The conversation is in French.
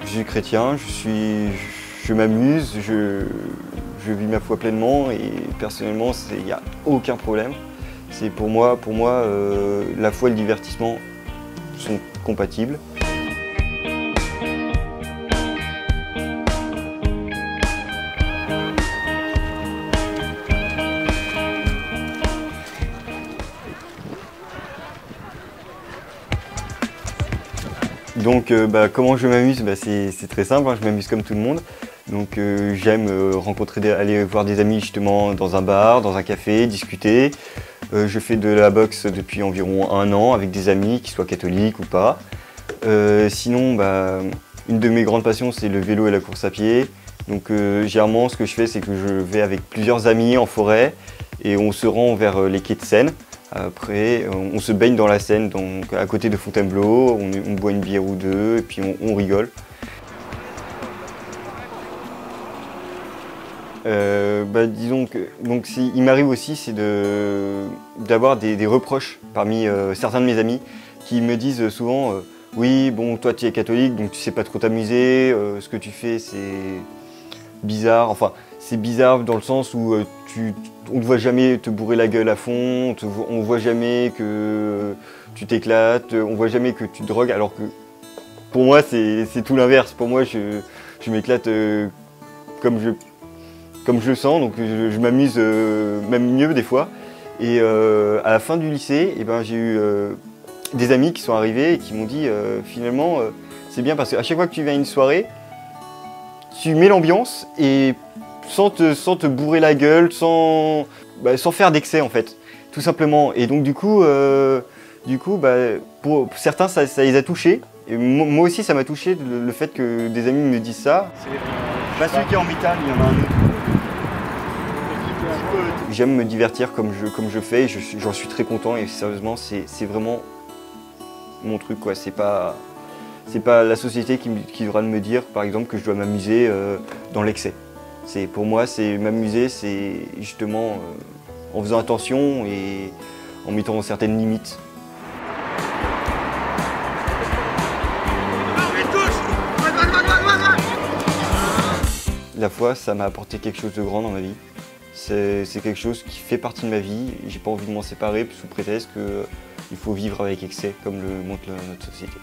Je suis chrétien, je m'amuse, je vis ma foi pleinement et personnellement, il n'y a aucun problème. C'est pour moi, la foi et le divertissement sont compatibles. Donc comment je m'amuse, c'est très simple, hein, je m'amuse comme tout le monde. Donc j'aime aller voir des amis justement dans un bar, dans un café, discuter. Je fais de la boxe depuis environ 1 an avec des amis, qu'ils soient catholiques ou pas. Sinon, une de mes grandes passions, c'est le vélo et la course à pied. Donc généralement, ce que je fais, c'est que je vais avec plusieurs amis en forêt et on se rend vers les quais de Seine. Après, on se baigne dans la Seine, donc à côté de Fontainebleau, on boit une bière ou deux et puis on rigole. Disons que il m'arrive aussi, c'est d'avoir des reproches parmi certains de mes amis qui me disent souvent oui, bon, toi tu es catholique, donc tu sais pas trop t'amuser, ce que tu fais c'est bizarre. Enfin, c'est bizarre dans le sens où on ne voit jamais te bourrer la gueule à fond, on ne voit jamais que tu t'éclates, on ne voit jamais que tu te drogues, alors que pour moi c'est tout l'inverse. Pour moi je m'éclate comme je le sens, donc je m'amuse même mieux des fois. Et à la fin du lycée, j'ai eu des amis qui sont arrivés et qui m'ont dit finalement c'est bien parce qu'à chaque fois que tu viens à une soirée, tu mets l'ambiance et sans te bourrer la gueule, sans faire d'excès en fait, tout simplement. Et donc du coup pour certains ça les a touchés. Et moi aussi ça m'a touché le fait que des amis me disent ça. Pas celui qui est en métal, il y en a un autre. J'aime me divertir comme je fais et j'en suis très content et sérieusement c'est vraiment mon truc quoi. C'est pas la société qui devra me dire par exemple que je dois m'amuser dans l'excès. Pour moi c'est m'amuser, c'est justement en faisant attention et en mettant certaines limites. La foi, ça m'a apporté quelque chose de grand dans ma vie. C'est quelque chose qui fait partie de ma vie et j'ai pas envie de m'en séparer sous prétexte qu'il faut vivre avec excès comme le montre notre société.